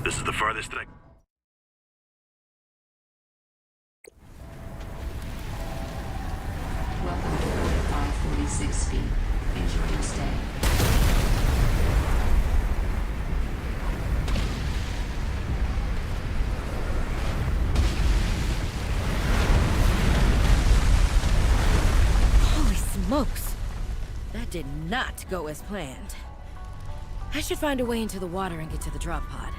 This is the farthest I... Welcome to 4546 feet. Enjoy your stay. Holy smokes! That did not go as planned. I should find a way into the water and get to the drop pod.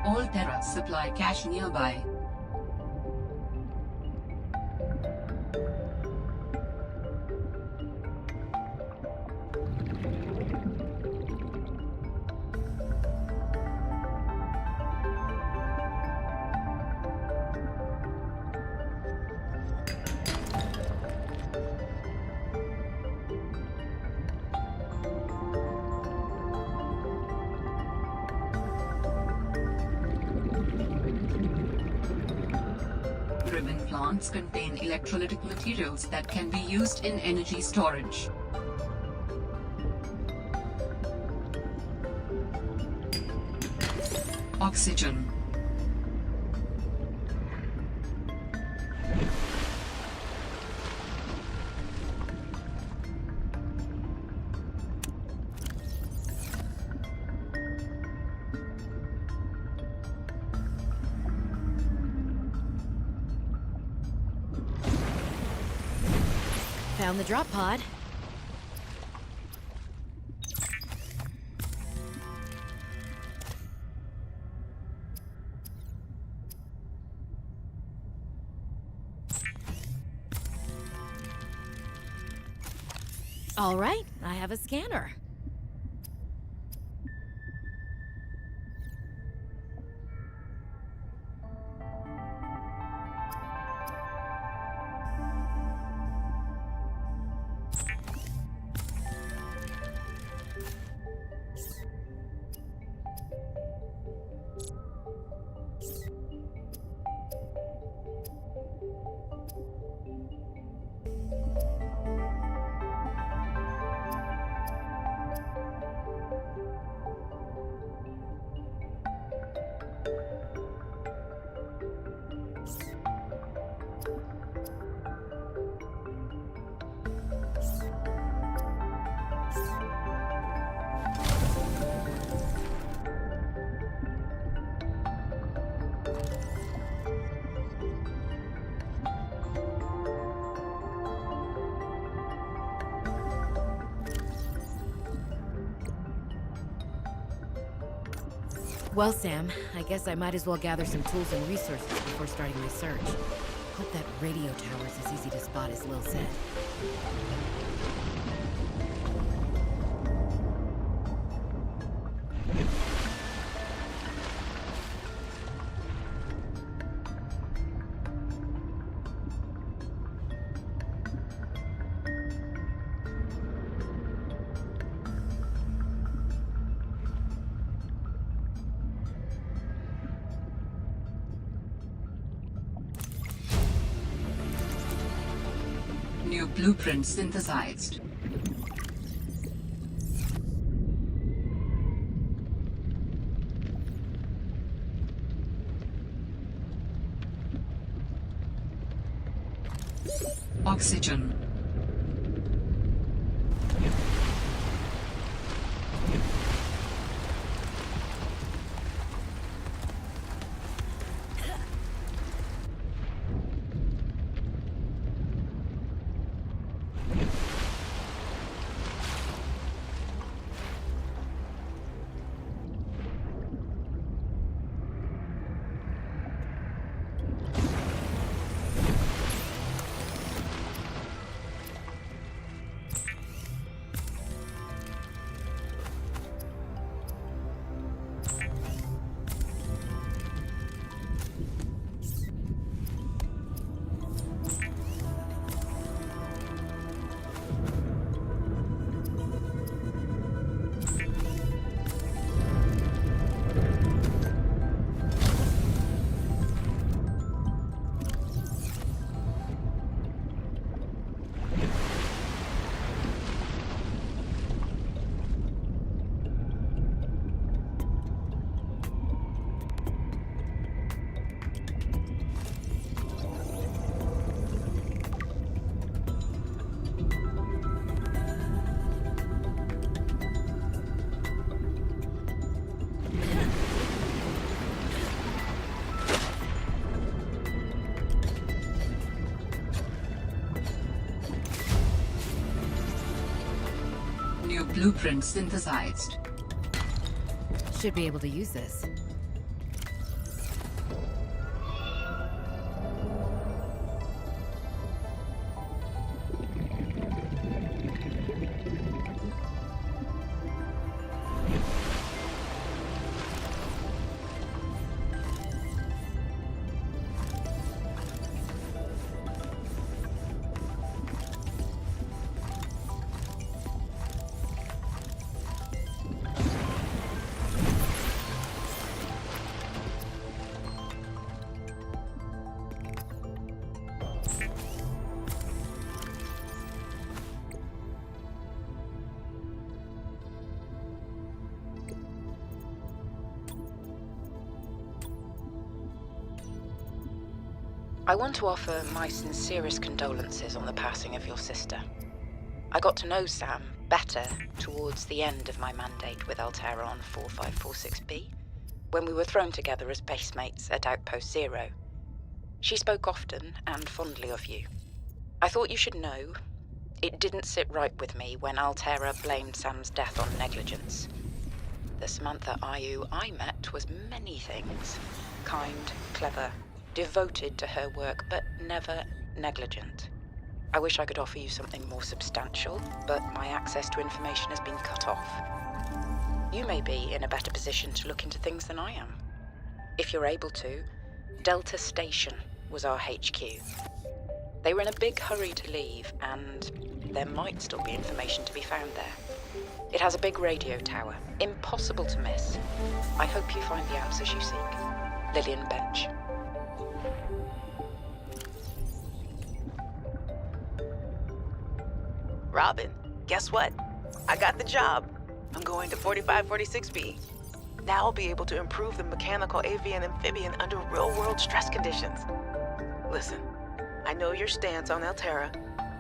All Terra supply cache nearby. Ribbon plants contain electrolytic materials that can be used in energy storage. Oxygen. Found the drop pod. All right, I have a scanner. Well, Sam, I guess I might as well gather some tools and resources before starting my search. Hope that radio tower's as easy to spot as Lil said. New blueprint synthesized. Oxygen. New blueprint synthesized. Should be able to use this. I want to offer my sincerest condolences on the passing of your sister. I got to know Sam better towards the end of my mandate with Altera on 4546B, when we were thrown together as basemates at Outpost Zero. She spoke often and fondly of you. I thought you should know, it didn't sit right with me when Altera blamed Sam's death on negligence. The Samantha Ayu I met was many things. Kind, clever, devoted to her work, but never negligent. I wish I could offer you something more substantial, but my access to information has been cut off. You may be in a better position to look into things than I am. If you're able to, Delta Station was our HQ. They were in a big hurry to leave, and there might still be information to be found there. It has a big radio tower, impossible to miss. I hope you find the answers you seek. Lillian Bench. Robin, guess what? I got the job. I'm going to 4546B. Now I'll be able to improve the mechanical AV and amphibian under real-world stress conditions. Listen, I know your stance on Altera,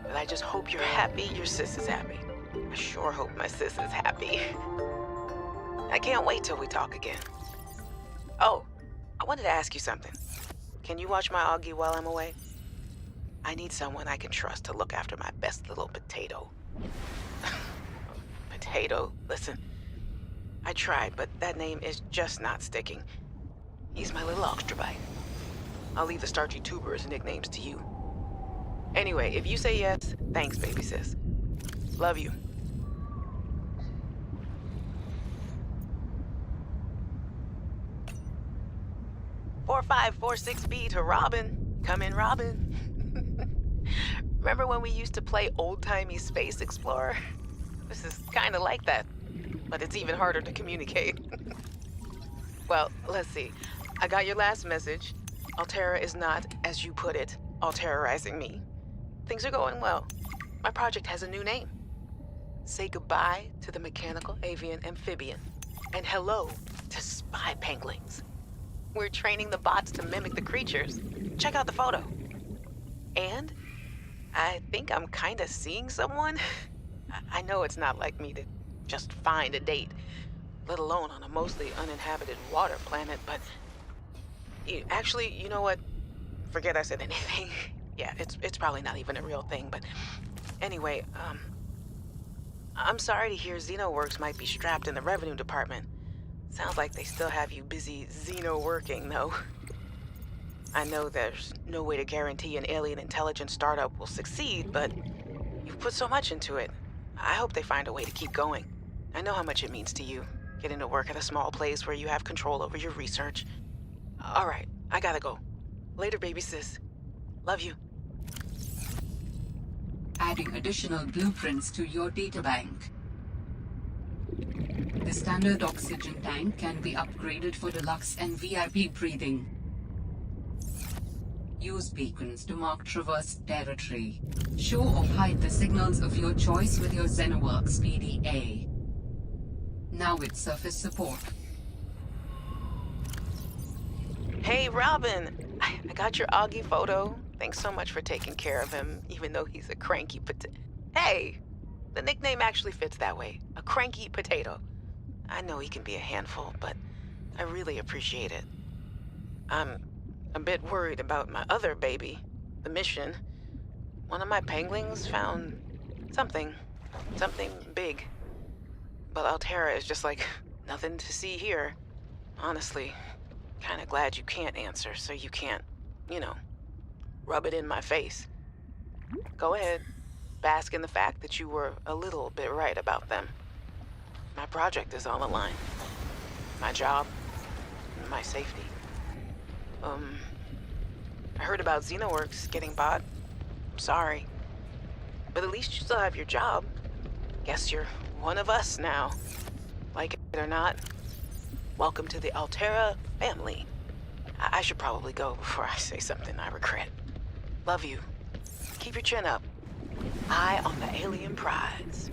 but I just hope you're happy your sis is happy. I sure hope my sis is happy. I can't wait till we talk again. Oh, I wanted to ask you something. Can you watch my Augie while I'm away? I need someone I can trust to look after my best little potato. Potato, listen. I tried, but that name is just not sticking. He's my little extrovite. I'll leave the starchy tubers nicknames to you. Anyway, if you say yes, thanks, baby sis. Love you. 4546B to Robin. Come in, Robin. Remember when we used to play old-timey Space Explorer? This is kind of like that, but it's even harder to communicate. Well, let's see. I got your last message. Altera is not, as you put it, alterizing me. Things are going well. My project has a new name. Say goodbye to the mechanical avian amphibian, and hello to spy penguins. We're training the bots to mimic the creatures. Check out the photo. And I think I'm kind of seeing someone. I know it's not like me to just find a date, let alone on a mostly uninhabited water planet, but actually, you know what? Forget I said anything. Yeah, it's probably not even a real thing, but anyway, I'm sorry to hear XenoWorks might be strapped in the revenue department. Sounds like they still have you busy Xeno working, though. I know there's no way to guarantee an alien intelligence startup will succeed, but you've put so much into it. I hope they find a way to keep going. I know how much it means to you, getting to work at a small place where you have control over your research. All right, I gotta go. Later, baby sis. Love you. Adding additional blueprints to your databank. The standard oxygen tank can be upgraded for deluxe and VIP breathing. Use beacons to mark traversed territory. Show or hide the signals of your choice with your XenoWorks PDA. Now with surface support. Hey, Robin. I got your Augie photo. Thanks so much for taking care of him, even though he's a cranky Hey! The nickname actually fits that way. A cranky potato. I know he can be a handful, but I really appreciate it. I'm a bit worried about my other baby, the mission. One of my penguins found something big. But Altera is just like, nothing to see here. Honestly, kinda glad you can't answer, so you can't, rub it in my face. Go ahead, bask in the fact that you were a little bit right about them. My project is on the line. My job, my safety. I heard about XenoWorks getting bought. I'm sorry. But at least you still have your job. Guess you're one of us now. Like it or not, welcome to the Altera family. I should probably go before I say something I regret. Love you. Keep your chin up. Eye on the alien prize.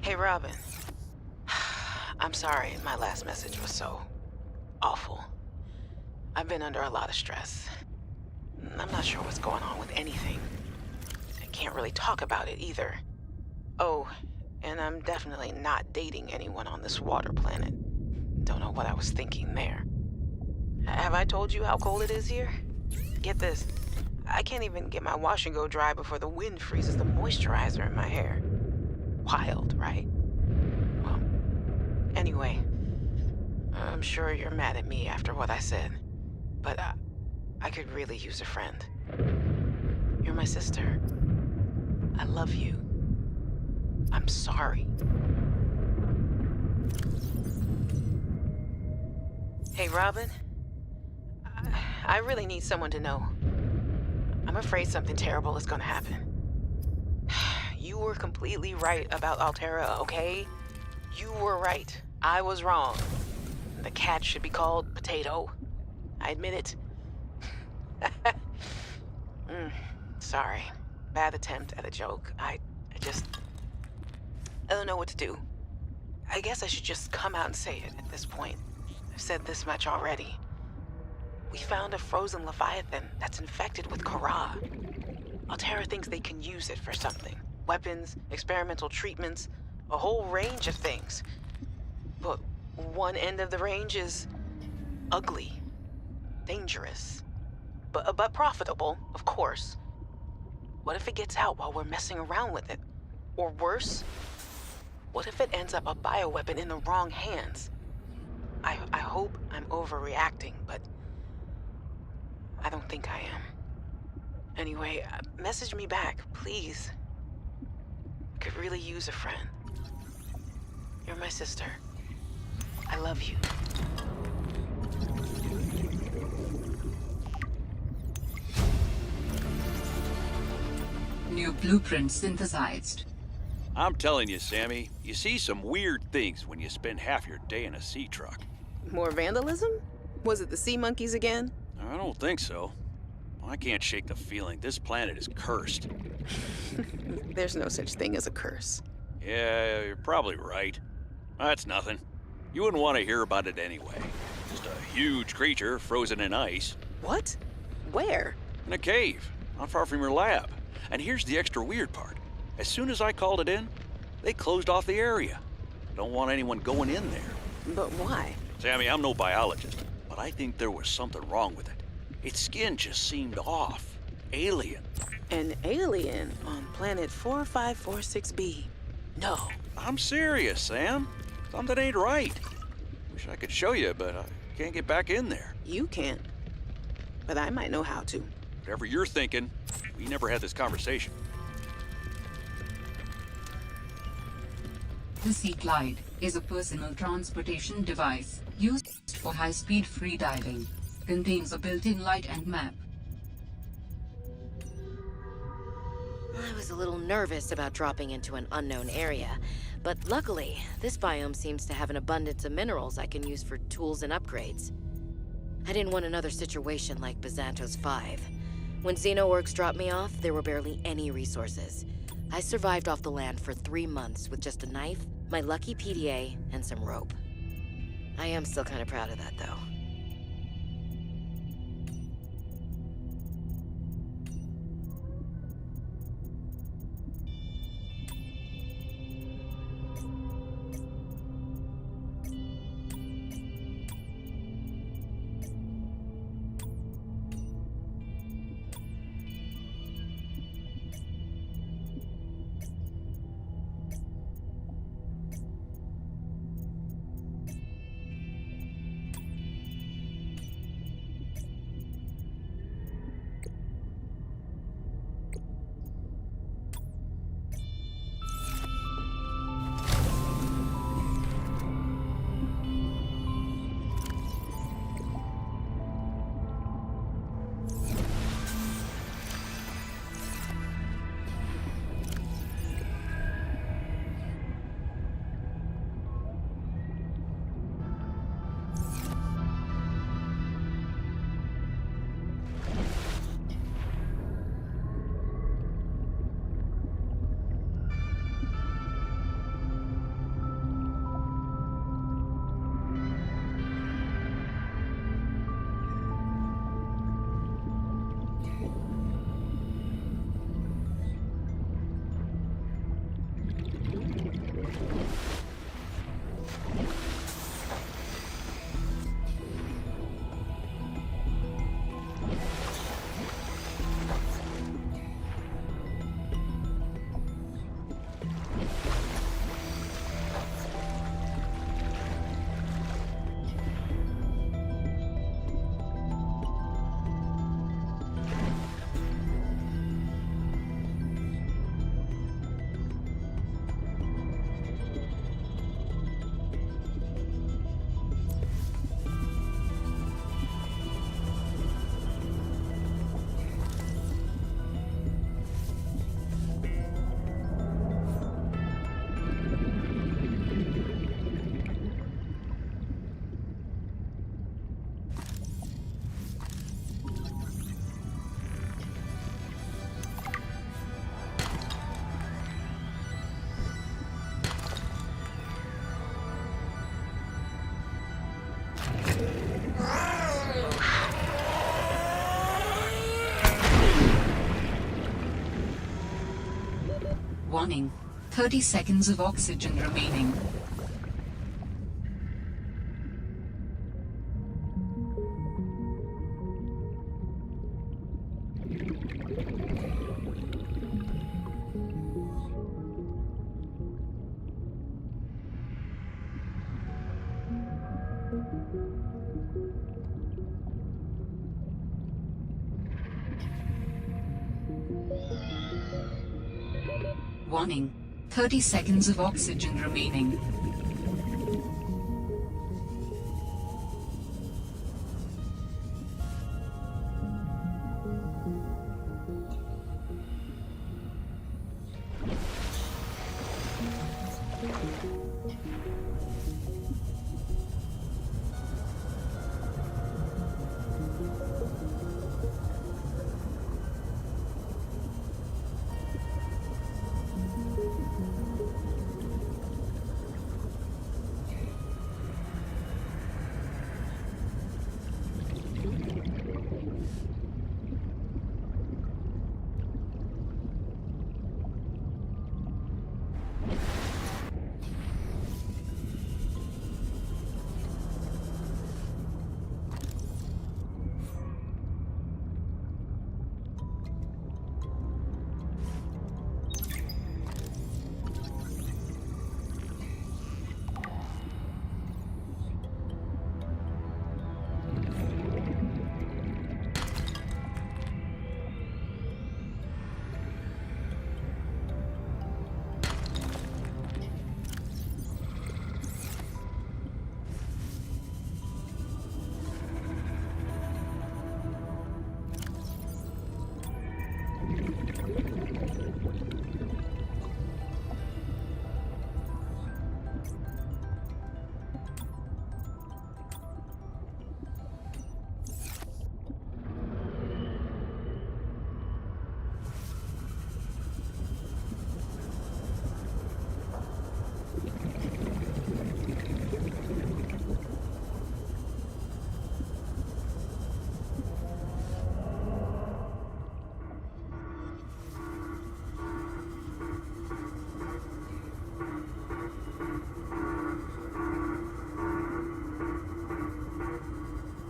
Hey, Robin. I'm sorry my last message was so awful. I've been under a lot of stress. I'm not sure what's going on with anything. I can't really talk about it either. Oh, and I'm definitely not dating anyone on this water planet. Don't know what I was thinking there. Have I told you how cold it is here? Get this. I can't even get my wash and go dry before the wind freezes the moisturizer in my hair. Wild, right? Well, anyway, I'm sure you're mad at me after what I said, but I could really use a friend. You're my sister. I love you. I'm sorry. Hey, Robin. I really need someone to know. I'm afraid something terrible is gonna happen. You were completely right about Altera, okay? You were right. I was wrong. The cat should be called Potato. I admit it. Sorry. Bad attempt at a joke. I don't know what to do. I guess I should just come out and say it at this point. I've said this much already. We found a frozen Leviathan that's infected with Kara. Altera thinks they can use it for something. Weapons, experimental treatments, a whole range of things. But one end of the range is ugly, dangerous, but profitable, of course. What if it gets out while we're messing around with it? Or worse, What if it ends up a bioweapon in the wrong hands? I hope I'm overreacting, but I don't think I am. Anyway, message me back, please. Could really use a friend. You're my sister. I love you. New blueprint synthesized. I'm telling you, Sammy, you see some weird things when you spend half your day in a sea truck. More vandalism? Was it the sea monkeys again? I don't think so. I can't shake the feeling this planet is cursed. There's no such thing as a curse. Yeah, you're probably right. That's nothing. You wouldn't want to hear about it anyway. Just a huge creature frozen in ice. What? Where? In a cave, not far from your lab. And here's the extra weird part. As soon as I called it in, they closed off the area. Don't want anyone going in there. But why? Sammy, I'm no biologist, but I think there was something wrong with it. Its skin just seemed off. Alien. An alien on planet 4546b. No. I'm serious, Sam. Something ain't right. Wish I could show you, but I can't get back in there. You can't. But I might know how to. Whatever you're thinking, we never had this conversation. The Sea Glide is a personal transportation device used for high-speed freediving. Contains a built-in light and map. I was a little nervous about dropping into an unknown area, but luckily, this biome seems to have an abundance of minerals I can use for tools and upgrades. I didn't want another situation like Byzantos 5. When Xenoworks dropped me off, there were barely any resources. I survived off the land for 3 months with just a knife, my lucky PDA, and some rope. I am still kind of proud of that, though. Warning. 30 seconds of oxygen remaining. Warning. 30 seconds of oxygen remaining.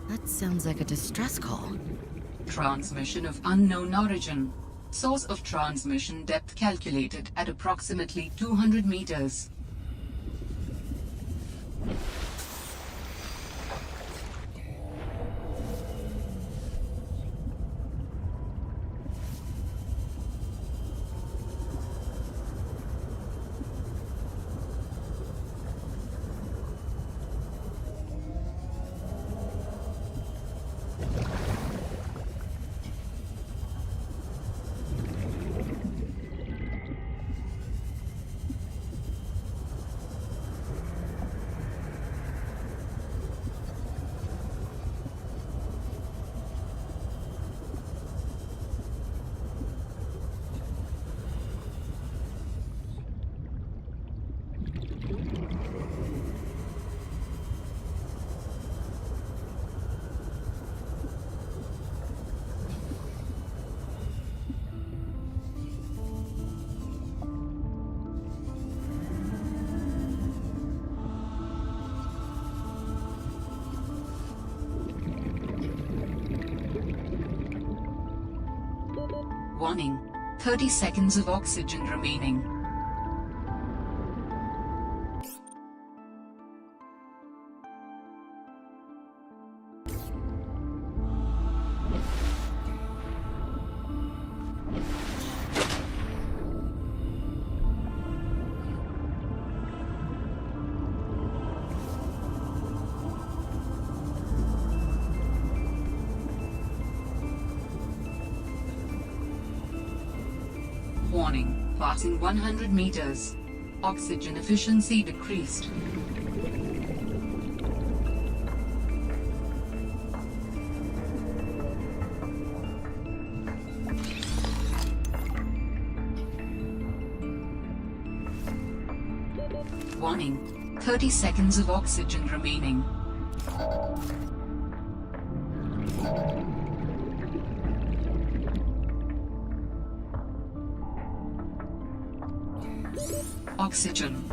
That sounds like a distress call. Transmission of unknown origin. Source of transmission depth calculated at approximately 200 meters. Warning. 30 seconds of oxygen remaining. Warning, passing 100 meters. Oxygen efficiency decreased. Warning, 30 seconds of oxygen remaining. Oxygen.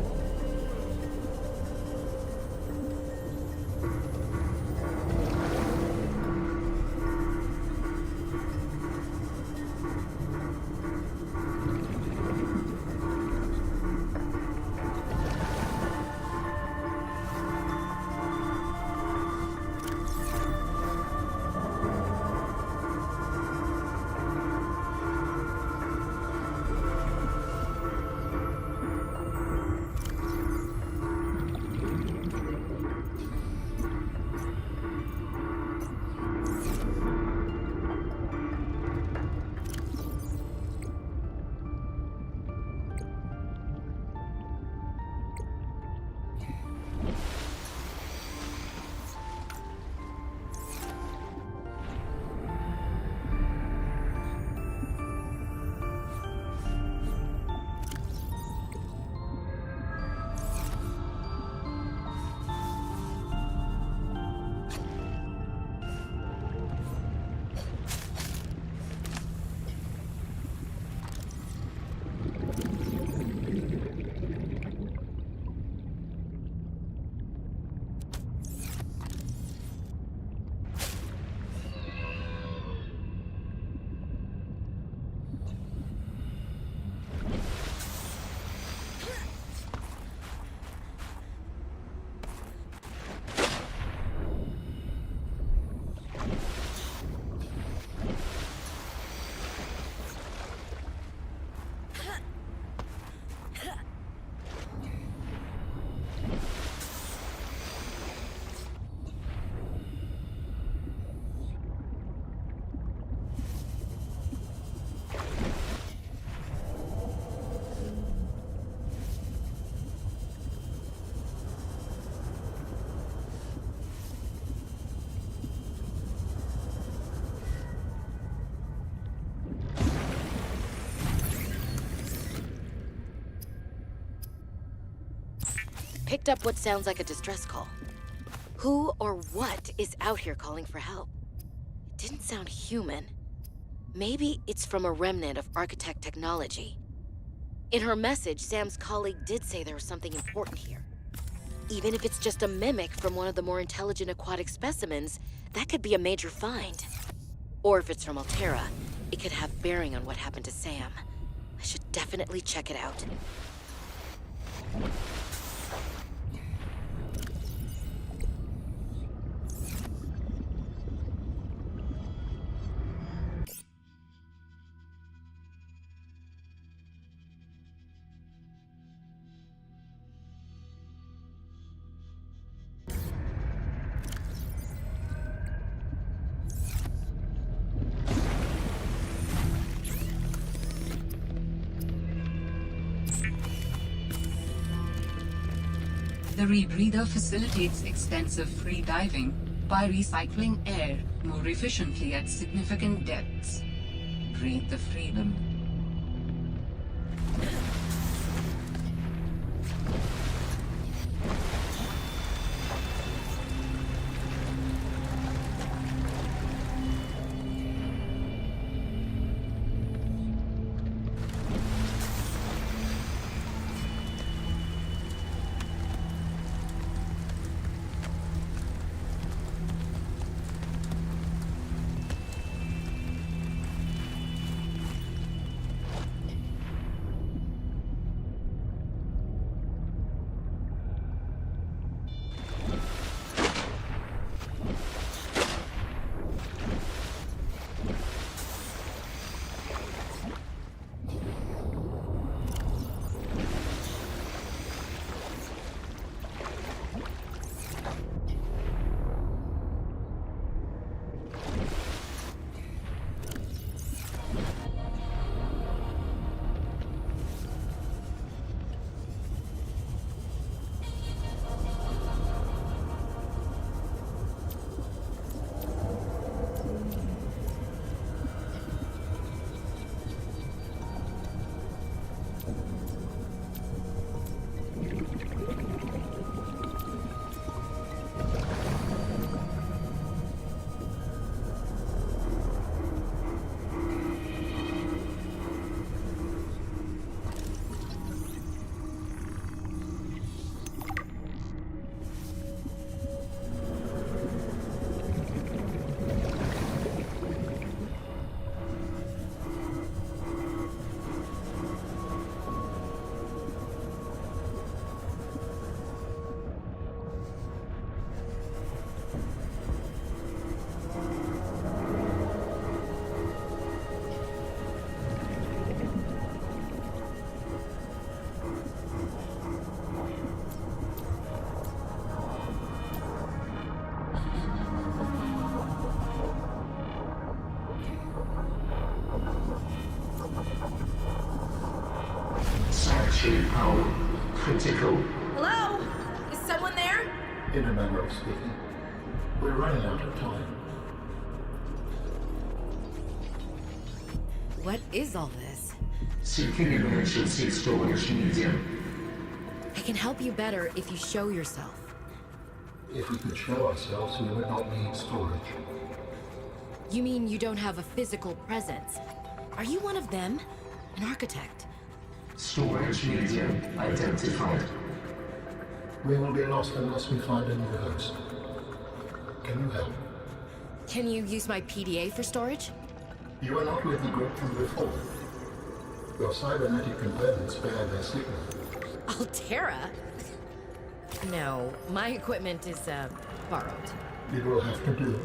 picked up what sounds like a distress call. Who or what is out here calling for help? It didn't sound human. Maybe it's from a remnant of architect technology. In her message, Sam's colleague did say there was something important here. Even if it's just a mimic from one of the more intelligent aquatic specimens, that could be a major find. Or if it's from Altera, it could have bearing on what happened to Sam. I should definitely check it out. The rebreather facilitates extensive free diving by recycling air more efficiently at significant depths. Breathe the freedom. Power critical. Hello? Is someone there? In a manner of speaking. We're running out of time. What is all this? Seeking emergency storage medium. I can help you better if you show yourself. If we could show ourselves, we would not need storage. You mean you don't have a physical presence? Are you one of them? An architect? Storage medium identified. We will be lost unless we find a new host. Can you help? Can you use my PDA for storage? You are not with the group from before. Your cybernetic components bear their signal. Altera? No, my equipment is, borrowed. It will have to do.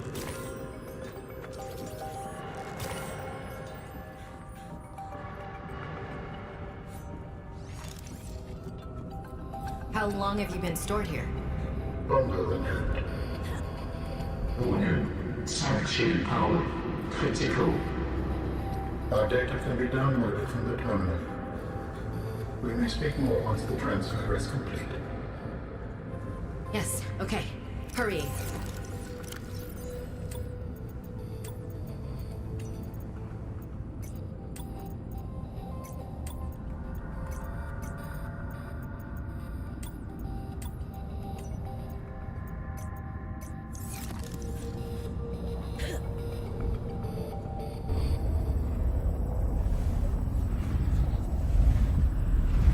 How long have you been stored here? Longer than hoped. Warning. Sanctuary power critical. Our data can be downloaded from the terminal. We may speak more once the transfer is complete. Yes, okay. Hurry.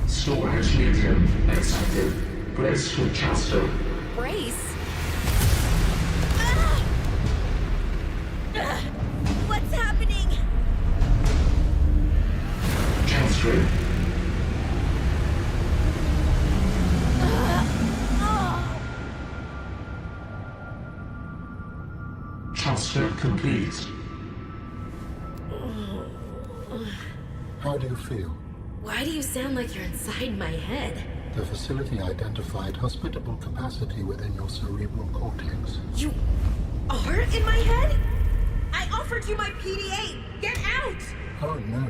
Storage medium accepted. Brace for transfer. Brace? What's happening? Transfer. Transfer complete. How do you feel? Why do you sound like you're inside my head? The facility identified hospitable capacity within your cerebral cortex. You are in my head? I offered you my PDA! Get out! Oh no.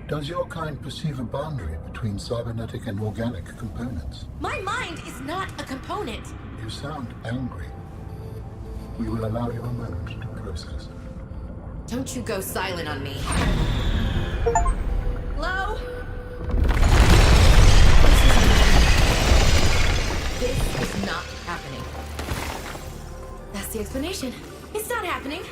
Does your kind perceive a boundary between cybernetic and organic components? My mind is not a component! You sound angry. We will allow you a moment to process. Don't you go silent on me. Hello? This is not happening. That's the explanation. It's not happening.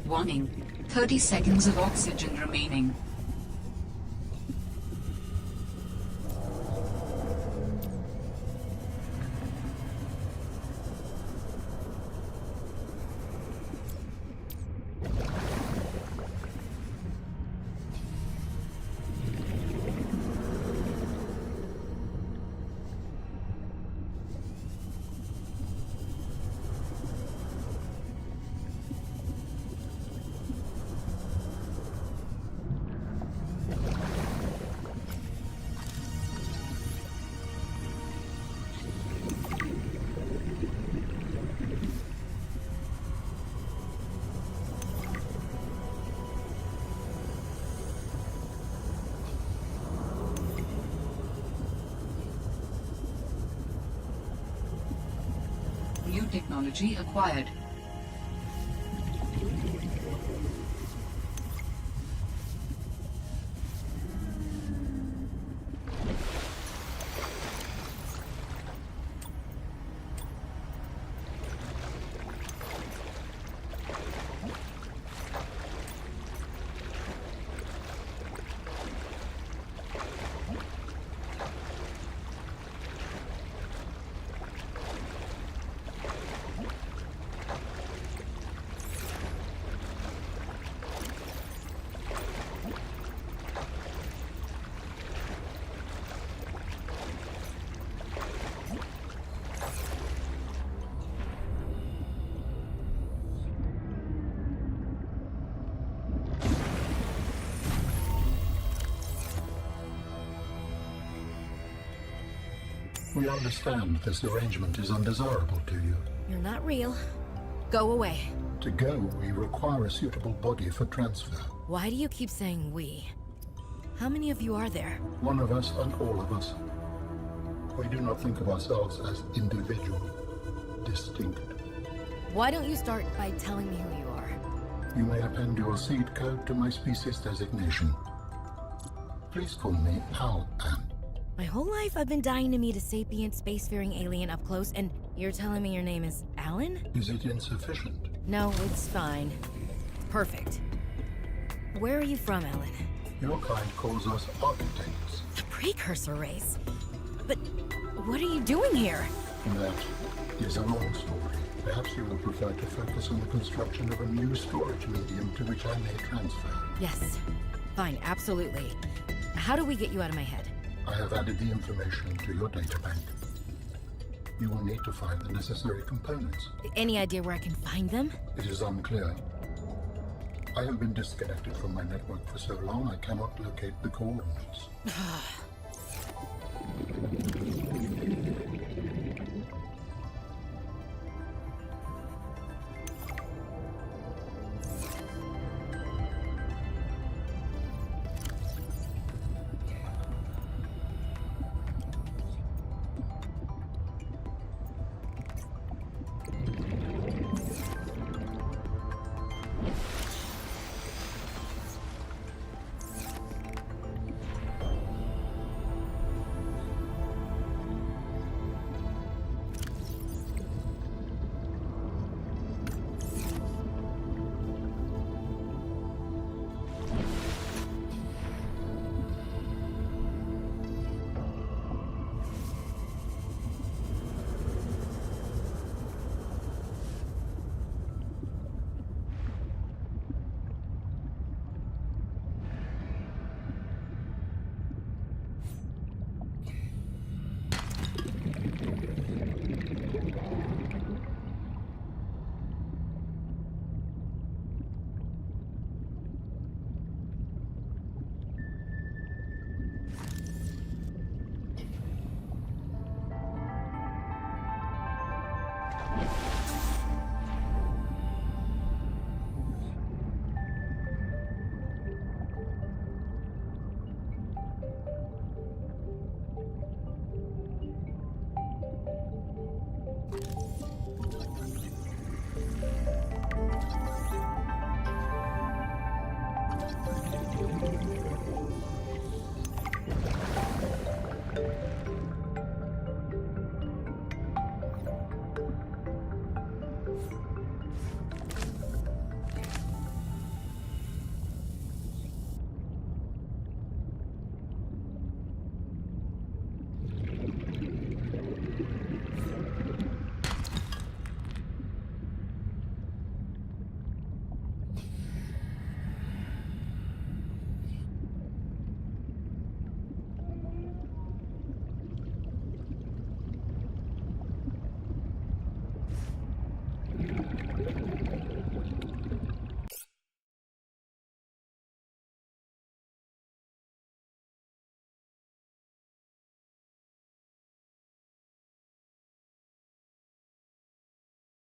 Warning. 30 seconds of oxygen remaining. New technology acquired. We understand this arrangement is undesirable to you. You're not real. Go away. To go, we require a suitable body for transfer. Why do you keep saying we? How many of you are there? One of us and all of us. We do not think of ourselves as individual, distinct. Why don't you start by telling me who you are? You may append your seed code to my species designation. Please call me Al Ann. My whole life I've been dying to meet a sapient spacefaring alien up close, and you're telling me your name is Alan? Is it insufficient? No, it's fine. Perfect. Where are you from, Alan? Your kind calls us architects. The precursor race. But what are you doing here? That is a long story. Perhaps you will prefer to focus on the construction of a new storage medium to which I may transfer. Yes. Fine, absolutely. How do we get you out of my head? I have added the information to your data bank. You will need to find the necessary components. Any idea where I can find them? It is unclear. I have been disconnected from my network for so long I cannot locate the coordinates.